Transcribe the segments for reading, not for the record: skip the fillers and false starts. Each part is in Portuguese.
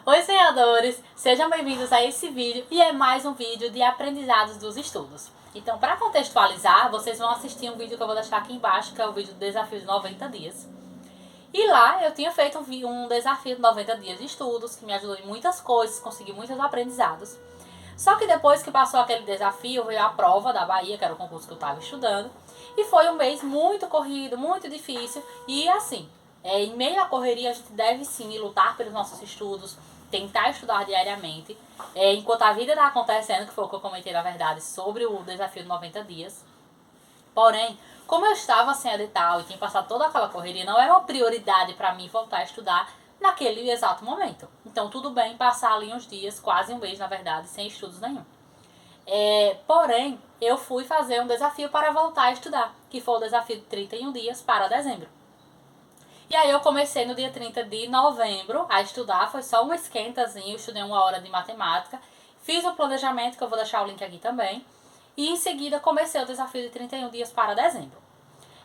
Oi, sonhadores! Sejam bem-vindos a esse vídeo e é mais um vídeo de aprendizados dos estudos. Então, para contextualizar, vocês vão assistir um vídeo que eu vou deixar aqui embaixo, que é o vídeo do desafio de 90 dias. E lá eu tinha feito um desafio de 90 dias de estudos, que me ajudou em muitas coisas, consegui muitos aprendizados. Só que depois que passou aquele desafio, veio a prova da Bahia, que era o concurso que eu estava estudando. E foi um mês muito corrido, muito difícil. E assim, em meio à correria, a gente deve sim lutar pelos nossos estudos, tentar estudar diariamente, enquanto a vida está acontecendo, que foi o que eu comentei na verdade, sobre o desafio de 90 dias. Porém, como eu estava sem edital e tinha passado toda aquela correria, não era uma prioridade para mim voltar a estudar naquele exato momento. Então, tudo bem passar ali uns dias, quase um mês na verdade, sem estudos nenhum. Porém, eu fui fazer um desafio para voltar a estudar, que foi o desafio de 31 dias para dezembro. E aí eu comecei no dia 30 de novembro a estudar, foi só um esquentazinho, eu estudei 1 hora de matemática, fiz o planejamento, que eu vou deixar o link aqui também, e em seguida comecei o desafio de 31 dias para dezembro.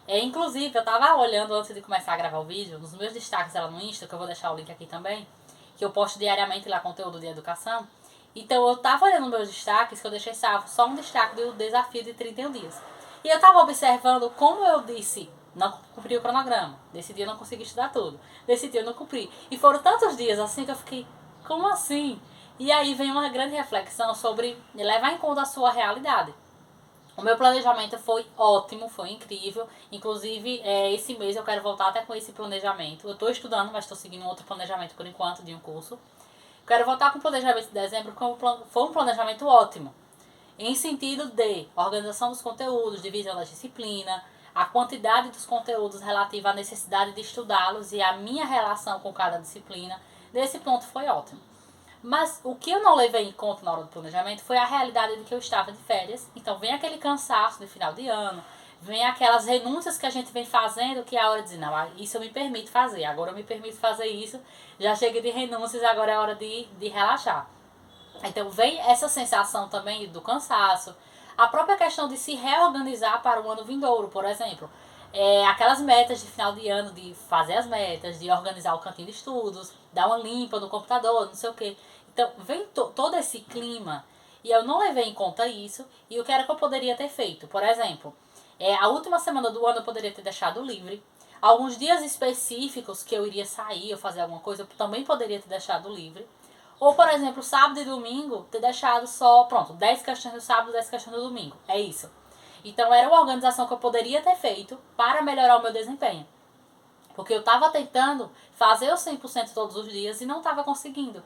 Inclusive, eu tava olhando antes de começar a gravar o vídeo, nos meus destaques lá no Insta, que eu vou deixar o link aqui também, que eu posto diariamente lá conteúdo de educação. Então eu tava olhando meus destaques, que eu deixei salvo só um destaque do desafio de 31 dias. E eu tava observando como eu disse, não cumpri o cronograma. Desse dia eu não consegui estudar tudo. Desse dia eu não cumpri. E foram tantos dias assim que eu fiquei, como assim? E aí vem uma grande reflexão sobre levar em conta a sua realidade. O meu planejamento foi ótimo, foi incrível. Inclusive, esse mês eu quero voltar até com esse planejamento. Eu estou estudando, mas estou seguindo outro planejamento por enquanto de um curso. Quero voltar com o planejamento de dezembro, que foi um planejamento ótimo. Em sentido de organização dos conteúdos, divisão da disciplina, a quantidade dos conteúdos relativa à necessidade de estudá-los e a minha relação com cada disciplina. Desse ponto foi ótimo. Mas o que eu não levei em conta na hora do planejamento foi a realidade de que eu estava de férias. Então vem aquele cansaço de final de ano, vem aquelas renúncias que a gente vem fazendo, que é a hora de dizer, não, isso eu me permito fazer, agora eu me permito fazer isso, já cheguei de renúncias, agora é hora de relaxar. Então vem essa sensação também do cansaço, a própria questão de se reorganizar para o ano vindouro, por exemplo. Aquelas metas de final de ano, de fazer as metas, de organizar o cantinho de estudos, dar uma limpa no computador, não sei o que. Então, vem todo esse clima e eu não levei em conta isso e o que era que eu poderia ter feito. Por exemplo, a última semana do ano eu poderia ter deixado livre. Alguns dias específicos que eu iria sair ou fazer alguma coisa, eu também poderia ter deixado livre. Ou, por exemplo, sábado e domingo, ter deixado só, pronto, 10 questões no sábado, 10 questões no domingo. É isso. Então, era uma organização que eu poderia ter feito para melhorar o meu desempenho. Porque eu estava tentando fazer os 100% todos os dias e não estava conseguindo.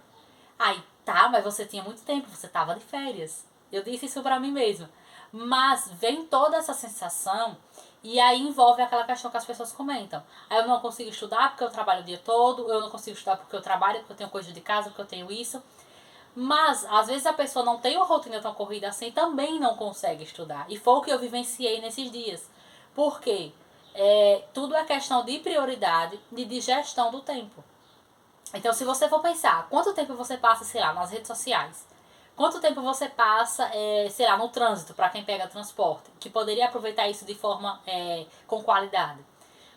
Aí, tá, mas você tinha muito tempo, você estava de férias. Eu disse isso pra mim mesma. Mas vem toda essa sensação e aí envolve aquela questão que as pessoas comentam. Aí eu não consigo estudar porque eu trabalho o dia todo, eu não consigo estudar porque eu trabalho, porque eu tenho coisa de casa, porque eu tenho isso. Mas, às vezes a pessoa não tem uma rotina tão corrida assim e também não consegue estudar. E foi o que eu vivenciei nesses dias. Por quê? Tudo é questão de prioridade e de gestão do tempo. Então, se você for pensar, quanto tempo você passa, sei lá, nas redes sociais? Quanto tempo você passa, sei lá, no trânsito, para quem pega transporte, que poderia aproveitar isso de forma com qualidade?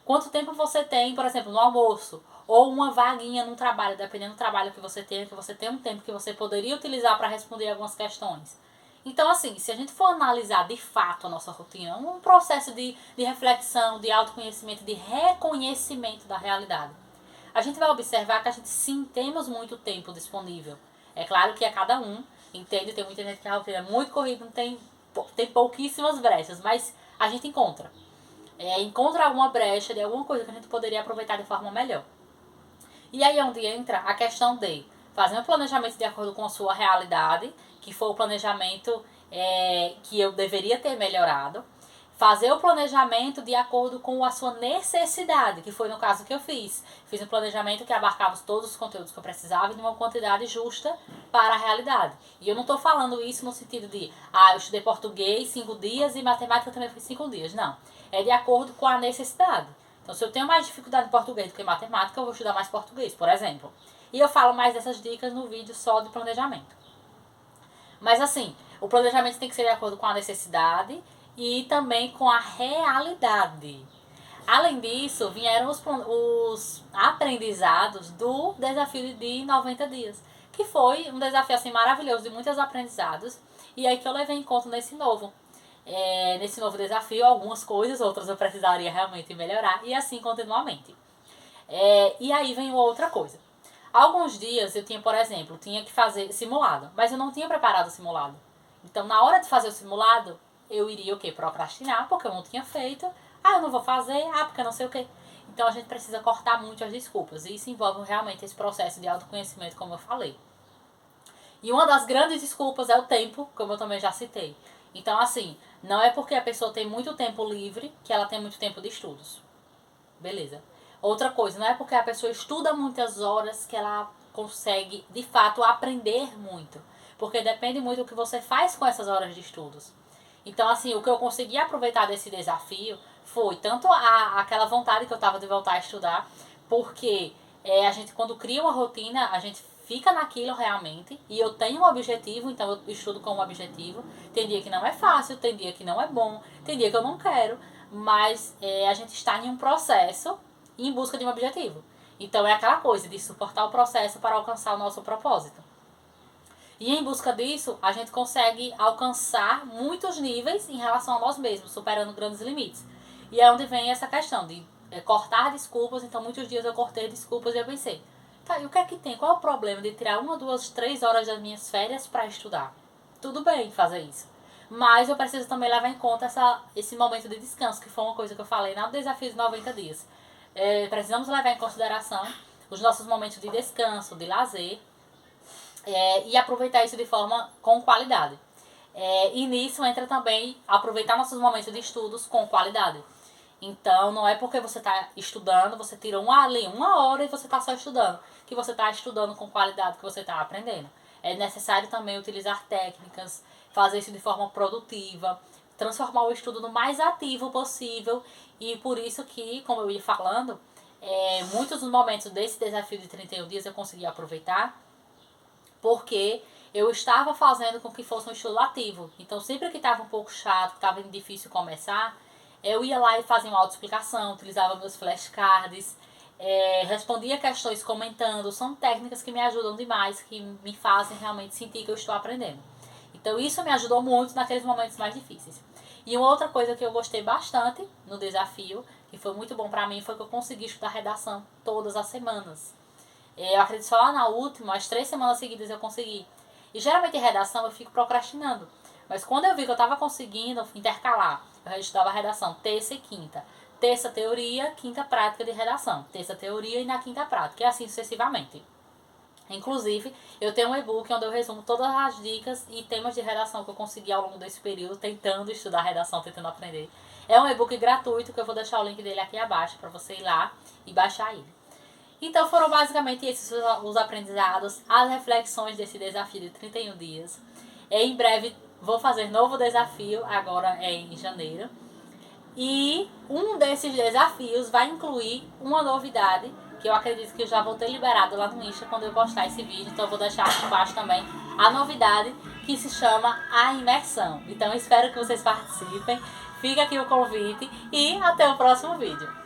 Quanto tempo você tem, por exemplo, no almoço, ou uma vaguinha no trabalho, dependendo do trabalho que você tem um tempo que você poderia utilizar para responder algumas questões. Então, assim, se a gente for analisar de fato a nossa rotina, um processo de reflexão, de autoconhecimento, de reconhecimento da realidade, a gente vai observar que a gente sim temos muito tempo disponível. É claro que a cada um, entende? Tem muita gente que a rotina é muito corrida, não tem pouquíssimas brechas, mas a gente encontra. Encontra alguma brecha de alguma coisa que a gente poderia aproveitar de forma melhor. E aí é onde entra a questão de fazer um planejamento de acordo com a sua realidade, que foi o planejamento que eu deveria ter melhorado. Fazer o planejamento de acordo com a sua necessidade, que foi no caso que eu fiz. Fiz um planejamento que abarcava todos os conteúdos que eu precisava em uma quantidade justa para a realidade. E eu não estou falando isso no sentido de, eu estudei português 5 dias e matemática também foi 5 dias. Não. É de acordo com a necessidade. Então, se eu tenho mais dificuldade em português do que em matemática, eu vou estudar mais português, por exemplo. E eu falo mais dessas dicas no vídeo só de planejamento. Mas assim, o planejamento tem que ser de acordo com a necessidade e também com a realidade. Além disso, vieram os aprendizados do desafio de 90 dias, que foi um desafio assim maravilhoso de muitos aprendizados, e aí que eu levei em conta nesse novo desafio, algumas coisas, outras eu precisaria realmente melhorar, e assim continuamente. E aí vem outra coisa. Alguns dias eu tinha, por exemplo, tinha que fazer simulado, mas eu não tinha preparado o simulado. Então, na hora de fazer o simulado, eu iria o quê? Procrastinar, porque eu não tinha feito. Eu não vou fazer. Porque eu não sei o quê. Então, a gente precisa cortar muito as desculpas. E isso envolve realmente esse processo de autoconhecimento, como eu falei. E uma das grandes desculpas é o tempo, como eu também já citei. Então, assim, não é porque a pessoa tem muito tempo livre que ela tem muito tempo de estudos. Beleza. Outra coisa, não é porque a pessoa estuda muitas horas que ela consegue, de fato, aprender muito. Porque depende muito do que você faz com essas horas de estudos. Então, assim, o que eu consegui aproveitar desse desafio foi tanto aquela vontade que eu tava de voltar a estudar, porque a gente, quando cria uma rotina, a gente fica naquilo realmente, e eu tenho um objetivo, então eu estudo com um objetivo. Tem dia que não é fácil, tem dia que não é bom, tem dia que eu não quero, mas a gente está em um processo em busca de um objetivo. Então é aquela coisa de suportar o processo para alcançar o nosso propósito. E em busca disso, a gente consegue alcançar muitos níveis em relação a nós mesmos, superando grandes limites. E é onde vem essa questão de cortar desculpas. Então, muitos dias eu cortei desculpas e eu pensei, tá, e o que é que tem? Qual é o problema de tirar 1, 2, 3 horas das minhas férias para estudar? Tudo bem fazer isso. Mas eu preciso também levar em conta esse momento de descanso, que foi uma coisa que eu falei no desafio de 90 dias. Precisamos levar em consideração os nossos momentos de descanso, de lazer, e aproveitar isso de forma com qualidade. E nisso entra também aproveitar nossos momentos de estudos com qualidade. Então, não é porque você está estudando, você tira uma hora e você está só estudando, que você está estudando com qualidade, que você está aprendendo. É necessário também utilizar técnicas, fazer isso de forma produtiva, transformar o estudo no mais ativo possível. E por isso que, como eu ia falando, muitos dos momentos desse desafio de 31 dias eu consegui aproveitar, porque eu estava fazendo com que fosse um estudo ativo. Então, sempre que estava um pouco chato, que estava difícil começar, eu ia lá e fazia uma autoexplicação, utilizava meus flashcards, respondia questões comentando. São técnicas que me ajudam demais, que me fazem realmente sentir que eu estou aprendendo. Então, isso me ajudou muito naqueles momentos mais difíceis. E uma outra coisa que eu gostei bastante no desafio, que foi muito bom pra mim, foi que eu consegui estudar redação todas as semanas. Eu acredito só lá na última, as 3 semanas seguidas eu consegui. E geralmente em redação eu fico procrastinando. Mas quando eu vi que eu estava conseguindo intercalar, eu estudava redação terça e quinta. Terça teoria, quinta prática de redação. Terça teoria e na quinta prática. E assim sucessivamente. Inclusive, eu tenho um e-book onde eu resumo todas as dicas e temas de redação que eu consegui ao longo desse período, tentando estudar redação, tentando aprender. É um e-book gratuito que eu vou deixar o link dele aqui abaixo para você ir lá e baixar ele. Então foram basicamente esses os aprendizados, as reflexões desse desafio de 31 dias. Em breve vou fazer novo desafio, agora em janeiro. E um desses desafios vai incluir uma novidade, que eu acredito que eu já vou ter liberado lá no Insta quando eu postar esse vídeo. Então eu vou deixar aqui embaixo também a novidade, que se chama a imersão. Então espero que vocês participem. Fica aqui o convite e até o próximo vídeo.